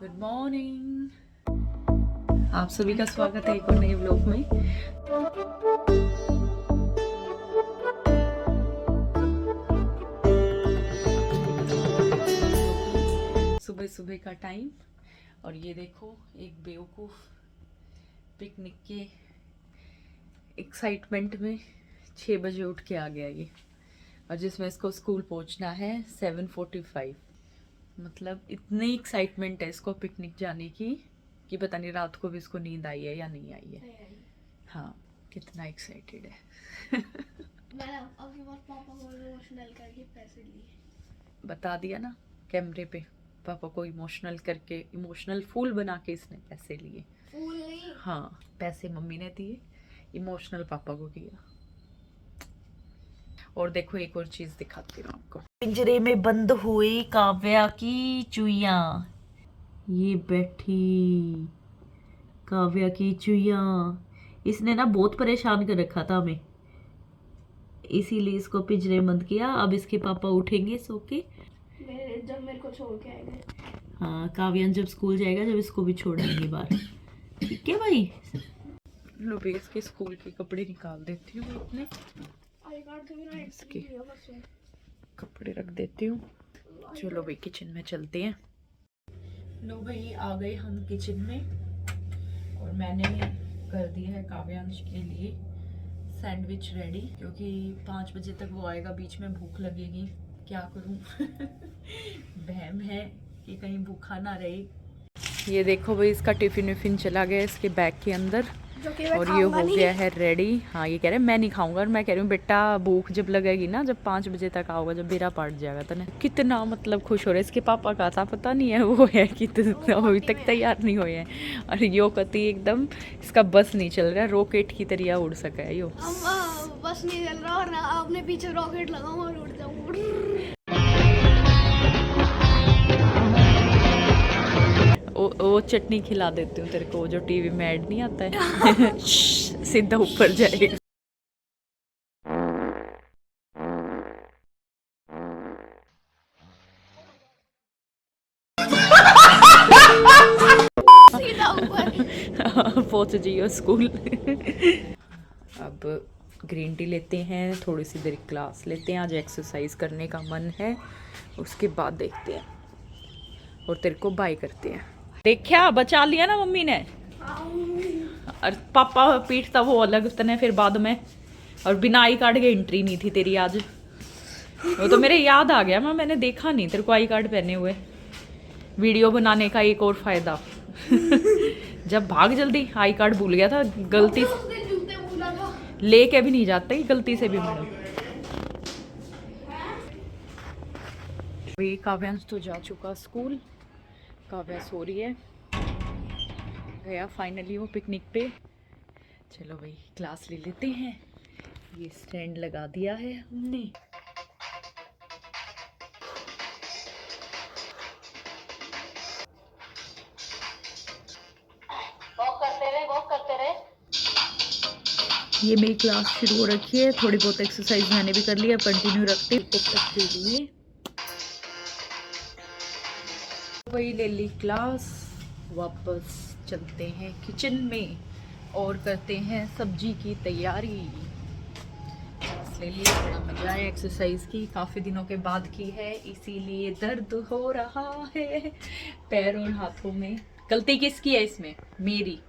Good morning, आप सभी का स्वागत है एक और नए व्लॉग में। सुबह सुबह का टाइम और ये देखो एक बेवकूफ पिकनिक के एक्साइटमेंट में 6 बजे उठ के आ गया ये, और जिसमें इसको स्कूल पहुंचना है 7:45। मतलब इतनी एक्साइटमेंट है इसको पिकनिक जाने की कि पता नहीं रात को भी इसको नींद आई है या नहीं आई है। हाँ, कितना एक्साइटेड है। पापा को इमोशनल करके पैसे लिए। बता दिया ना कैमरे पे, पापा को इमोशनल करके, इमोशनल फूल बना के इसने पैसे लिए। फूल नहीं, हाँ, पैसे मम्मी ने दिए, इमोशनल पापा को किया। और देखो एक और चीज दिखाती हूँ आपको। पिंजरे में बंद हुई काव्या की चुईया, ये बैठी काव्या की चुईया। इसने ना बहुत परेशान कर रखा था हमें, इसीलिए इसको पिंजरे बंद किया। अब इसके पापा उठेंगे सो के जब मेरे को छोड़ के आएंगे। हाँ, काव्यान जब स्कूल जाएगा जब इसको भी छोड़ेंगे बाहर। ठीक है भाई। लो भाई, इसके स्कूल के कपड़े निकाल देती हूँ, अपने इसके कपड़े रख देती हूँ। चलो भाई किचन में चलते हैं। लो भाई आ गए हम किचन में, और मैंने कर दिया है काव्यांश के लिए सैंडविच रेडी, क्योंकि 5 बजे तक वो आएगा, बीच में भूख लगेगी। क्या करूं? बहम है कि कहीं भूखा ना रहे। ये देखो भाई, इसका टिफिन विफिन चला गया इसके बैग के अंदर, और ये हो गया है रेडी। हाँ, ये कह रहे मैं नहीं खाऊंगा, और मैं कह रही हूँ बेटा भूख जब लगेगी ना, जब 5 बजे तक आओगे, जब बेरा पाट जाएगा तो ना। कितना मतलब खुश हो रहा है इसके पापा का था, पता नहीं है वो है कि अभी तक तैयार नहीं हुए हैं। और यो कति एकदम इसका बस नहीं चल रहा, रॉकेट की तरह उड़ सका है यो। बस नहीं चल रहा और अपने पीछे रॉकेट लगाऊं और उड़ जाऊं। वो चटनी खिला देती हूँ तेरे को, जो टीवी में ऐड नहीं आता है। सीधा ऊपर जाएगा। सीधा ऊपर पहुंच जाइए स्कूल। अब ग्रीन टी लेते हैं, थोड़ी सी देर क्लास लेते हैं, आज एक्सरसाइज करने का मन है, उसके बाद देखते हैं और तेरे को बाय करते हैं। देखा, बचा लिया ना मम्मी ने। और पापा पीटता वो अलग तने फिर बाद में, और बिना आई कार्ड के एंट्री नहीं थी तेरी आज। वो तो मेरे याद आ गया, मैंने देखा नहीं तेरे को आई कार्ड पहने हुए। वीडियो बनाने का एक और फायदा। जब भाग जल्दी, आई कार्ड भूल गया था गलती लेके भी नहीं जाते गलती से भी मैडम। अभी काव्यांश तो जा चुका स्कूल, काव्या सो रही है, गया फाइनली वो पिकनिक पे। चलो भाई क्लास ले लेते हैं। ये स्टैंड लगा दिया है हमने। वॉक करते रहे। ये मेरी क्लास शुरू हो रखी है, थोड़ी बहुत एक्सरसाइज मैंने भी कर ली है, कंटिन्यू रखते हैं। वही ले ली क्लास, वापस चलते हैं किचन में और करते हैं सब्जी की तैयारी। ले ली, बड़ा मजा है एक्सरसाइज की, काफ़ी दिनों के बाद की है, इसीलिए दर्द हो रहा है पैरों और हाथों में। गलती किसकी है इसमें? मेरी।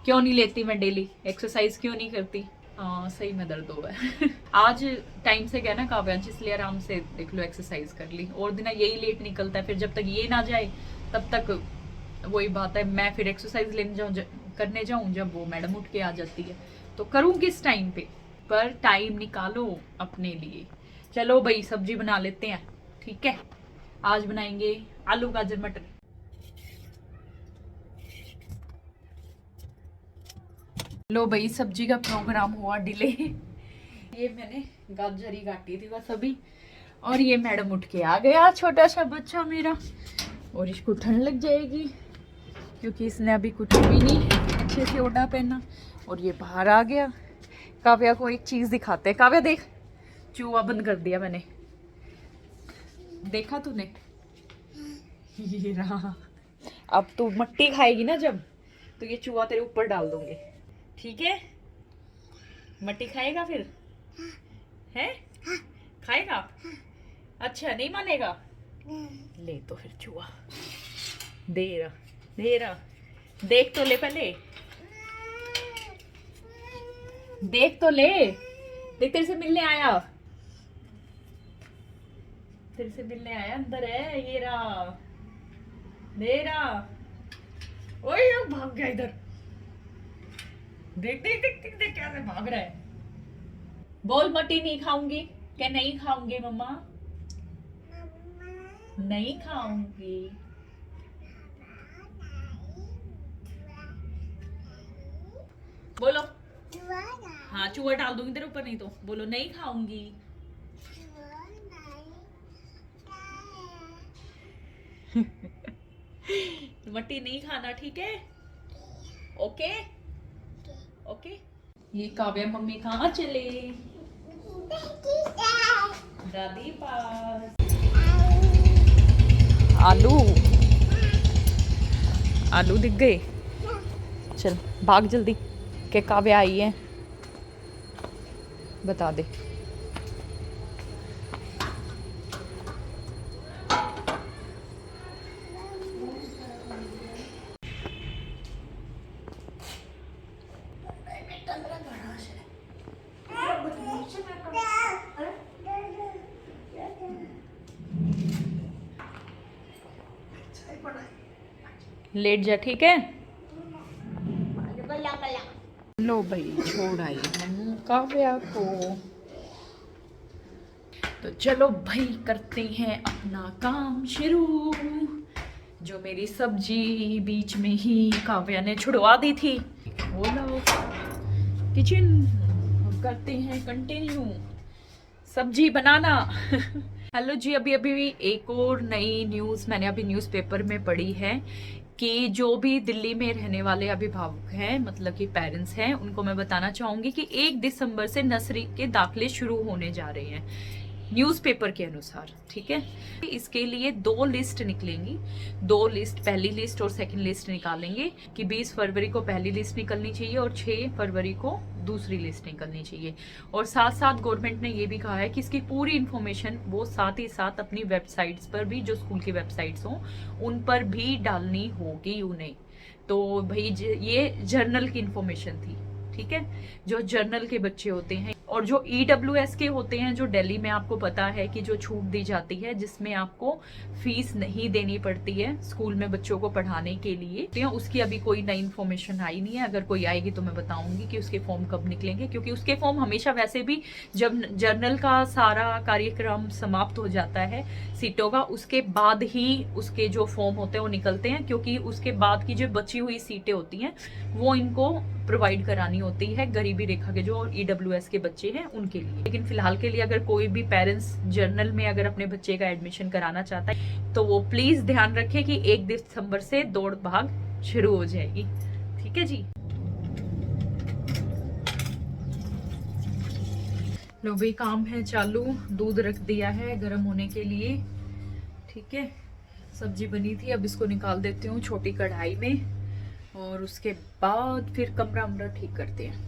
क्यों नहीं लेती मैं डेली एक्सरसाइज, क्यों नहीं करती? हाँ सही में दर्द हुआ है। आज टाइम से गया ना काव्यांश, इसलिए आराम से देख लो एक्सरसाइज कर ली। और दिन यही लेट निकलता है, फिर जब तक ये ना जाए तब तक वही बात है, मैं फिर एक्सरसाइज लेने जाऊँ करने जाऊँ जब वो मैडम उठ के आ जाती है, तो करूँ किस टाइम पे? पर टाइम निकालो अपने लिए। चलो भाई सब्जी बना लेते हैं, ठीक है। आज बनाएंगे आलू गाजर मटर। लो भाई सब्जी का प्रोग्राम हुआ डिले। ये मैंने गाजर ही काटी थी बस अभी, और ये मैडम उठ के आ गया छोटा सा बच्चा मेरा, और इसको ठंड लग जाएगी क्योंकि इसने अभी कुछ भी नहीं अच्छे से ओढ़ा पहना, और ये बाहर आ गया। काव्या को एक चीज दिखाते हैं। काव्या देख, चूहा बंद कर दिया मैंने, देखा तूने? ये रहा। अब तू मट्टी खाएगी ना जब, तो ये चूहा तेरे ऊपर डाल दूंगे, ठीक है? मट्टी खाएगा फिर? है? खाएगा? अच्छा, नहीं मानेगा? ले तो फिर चूहा, दे रहा, देख तो ले पहले, देख तो ले, देख तेरे से मिलने आया, अंदर है, ये रहा, दे रहा। ओए भाग गया इधर, देख देख देख देख देख कैसे भाग रहा है। बोल मट्टी नहीं खाऊंगी, क्या नहीं खाऊंगी मम्मा? नहीं खाऊंगी। बोलो। हाँ, चूहा डाल दूंगी तेरे ऊपर, नहीं तो बोलो नहीं खाऊंगी। मट्टी नहीं खाना, ठीक है? Okay okay. ये काव्या मम्मी कहाँ चले? दादी पास। आलू दिख गए? चल भाग जल्दी, के काव्या आई है, बता दे। लेट जा, ठीक है? लो भाई, छोड़ आई मम्मू काव्या को। तो चलो भाई, करते हैं अपना काम शुरू। जो मेरी सब्जी बीच में ही काव्या ने छुड़वा दी थी, वो लो किचन, करते हैं कंटिन्यू सब्जी बनाना। हेलो जी, अभी एक और नई न्यूज़ मैंने अभी न्यूज़पेपर में पढ़ी है कि जो भी दिल्ली में रहने वाले अभिभावक हैं, मतलब कि पेरेंट्स हैं, उनको मैं बताना चाहूंगी कि 1 दिसंबर से नर्सरी के दाखिले शुरू होने जा रहे हैं न्यूज़पेपर के अनुसार, ठीक है? इसके लिए 2 लिस्ट निकलेंगी, 2 लिस्ट, पहली लिस्ट और सेकंड लिस्ट निकालेंगे कि 20 फरवरी को पहली लिस्ट निकलनी चाहिए और 6 फरवरी को दूसरी लिस्ट निकलनी चाहिए। और साथ साथ गवर्नमेंट ने ये भी कहा है कि इसकी पूरी इन्फॉर्मेशन वो साथ ही साथ अपनी वेबसाइट्स पर भी, जो स्कूल की वेबसाइट्स हों उन पर भी डालनी होगी उन्हें। तो भाई ये जर्नल की इन्फॉर्मेशन थी, ठीक है? जो जर्नल के बच्चे होते हैं और जो EWS के होते हैं, जो दिल्ली में आपको पता है कि जो छूट दी जाती है जिसमें आपको फीस नहीं देनी पड़ती है स्कूल में बच्चों को पढ़ाने के लिए, तो उसकी अभी कोई नई इन्फॉर्मेशन आई नहीं है। अगर कोई आएगी तो मैं बताऊंगी कि उसके फॉर्म कब निकलेंगे, क्योंकि उसके फॉर्म हमेशा वैसे भी जब जर्नल का सारा कार्यक्रम समाप्त हो जाता है सीटों का, उसके बाद ही उसके जो फॉर्म होते हैं वो निकलते हैं, क्योंकि उसके बाद की जो बची हुई सीटें होती हैं वो इनको प्रोवाइड करानी होती है गरीबी रेखा के जो EWS के बच्चे हैं उनके लिए। लेकिन फिलहाल के लिए अगर कोई भी पेरेंट्स जर्नल में अगर अपने बच्चे का एडमिशन कराना चाहता है तो वो प्लीज ध्यान रखे कि 1 दिसंबर से दौड़ भाग शुरू हो जाएगी, ठीक है जी? लो भाई, काम है चालू, दूध रख दिया है गर्म होने के लिए, ठीक है? सब्जी बनी थी, अब इसको निकाल देती हूँ छोटी कढ़ाई में और उसके बाद फिर कमरा वमरा ठीक करते हैं।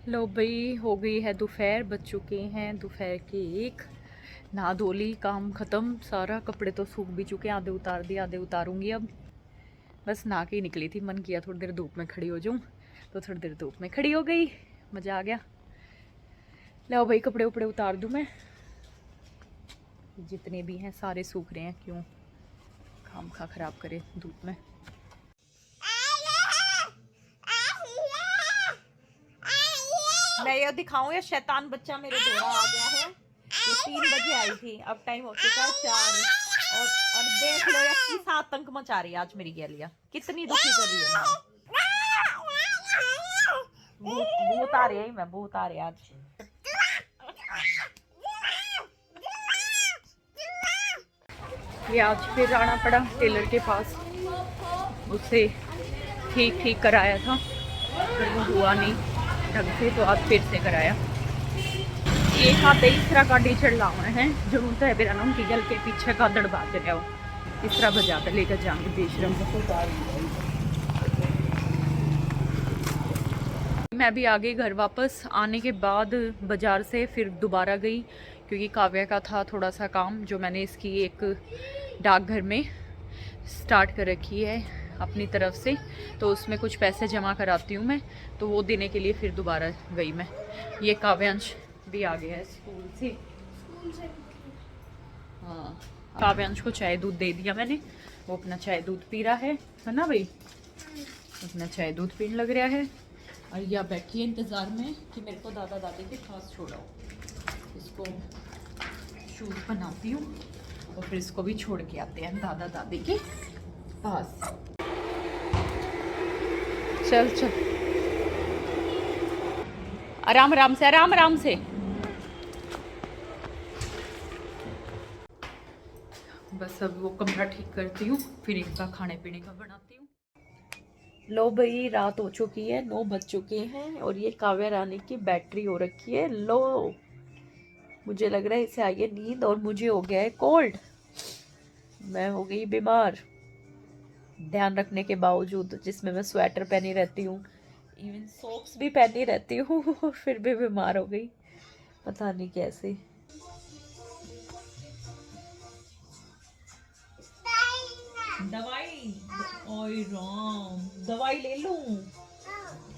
लो भाई, हो गई है दोपहर, बज चुके हैं दोपहर के 1। नहा धो ली, काम खत्म सारा, कपड़े तो सूख भी चुके, आधे उतार दिए, आधे उतारूंगी अब। बस नहा के ही निकली थी, मन किया थोड़ी देर धूप में खड़ी हो जाऊं, तो थोड़ी देर धूप में खड़ी हो गई, मज़ा आ गया। लो भाई, कपड़े उपड़े उतार दूं मैं, जितने भी हैं सारे सूख रहे हैं, क्यों खाम खा खराब करे धूप में। मैं ये दिखाऊं या शैतान बच्चा मेरे दोरा आ गया है। ये 3 बजे आई थी, अब टाइम हो चुका है 4 और देख लो इसकी साथ आतंक मचा रही है आज मेरी गैलिया, कितनी दुखी कर रही है। भूत आ रही है, मैं भूत आ रही है आज। ये आज फिर आना पड़ा टेलर के पास, उससे ठीक कराया था, फिर वो हुआ नहीं ढंग से, तो आज फिर से कराया। एक हाथ तीसरा गाड़ी चढ़ाना है जरूरत है बेरा उनकी गल के पीछे का दड़बाज रहे हो इस तरह बजा कर लेकर जाएंगे बेशरम। मैं भी आ गई घर वापस। आने के बाद बाज़ार से फिर दोबारा गई क्योंकि काव्या का था थोड़ा सा काम जो मैंने इसकी एक डाकघर में स्टार्ट कर रखी है अपनी तरफ से, तो उसमें कुछ पैसे जमा कराती हूँ मैं, तो वो देने के लिए फिर दोबारा गई मैं। ये काव्यांश भी आ गया है स्कूल से। हाँ, काव्यांश को चाय दूध दे दिया मैंने, वो अपना चाय दूध पी रहा है ना भाई, अपना चाय दूध पीने लग रहा है। और यह बैठी है इंतज़ार में कि मेरे को दादा दादी के पास छोड़ाओ। इसको शूज़ बनाती हूँ और फिर इसको भी छोड़ के आते हैं दादा दादी के पास। चल चल, आराम आराम से, आराम आराम से। बस अब वो कमरा ठीक करती हूँ, फिर इनका खाने पीने का बनाती हूँ। लो भाई, रात हो चुकी है, 9 बज चुके हैं और ये काव्या रानी की बैटरी हो रखी है लो। मुझे लग रहा है इसे आई है नींद और मुझे हो गया है कोल्ड। मैं हो गई बीमार ध्यान रखने के बावजूद, जिसमें मैं स्वेटर पहनी रहती हूँ, इवन सॉक्स भी पहनी रहती हूँ फिर भी बीमार हो गई, पता नहीं कैसे। दवाई, ओए राम, दवाई ले लूं?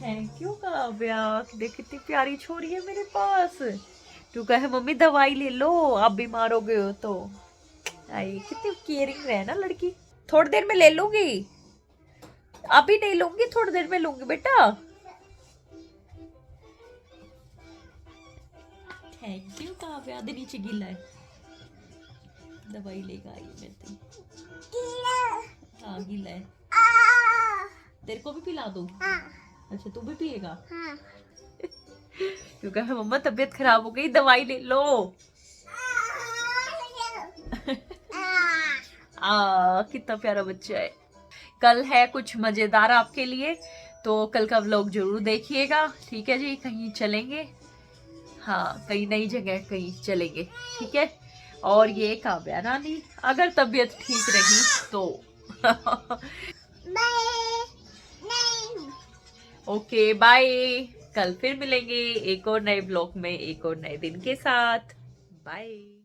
थैंक यू काव्या, देख कितनी प्यारी छोरी है मेरे पास। तू कहे मम्मी दवाई ले लो, आप बीमार हो गए हो तो। आई कितनी केयरिंग है ना लड़की। थोड़ी देर में ले लूंगी, अभी नहीं लूंगी, थोड़ी देर में लूंगी बेटा। थैंक यू काव्या, दे नीचे गिला है, दवाई लेगा आई मैं तो। हाँ गीला है, तेरे को भी पिला दूं? अच्छा तू भी पिएगा? क्यों कहा मम्मा तबीयत खराब हो गई, दवाई ले लो। कितना प्यारा बच्चा है। कल है कुछ मजेदार आपके लिए, तो कल का व्लॉग जरूर देखिएगा, ठीक है जी। कहीं चलेंगे, हाँ कहीं नई जगह कहीं चलेंगे, ठीक है। और ये काव्या रानी अगर तबीयत ठीक रही तो ओके बाय। कल फिर मिलेंगे एक और नए ब्लॉग में, एक और नए दिन के साथ। बाय।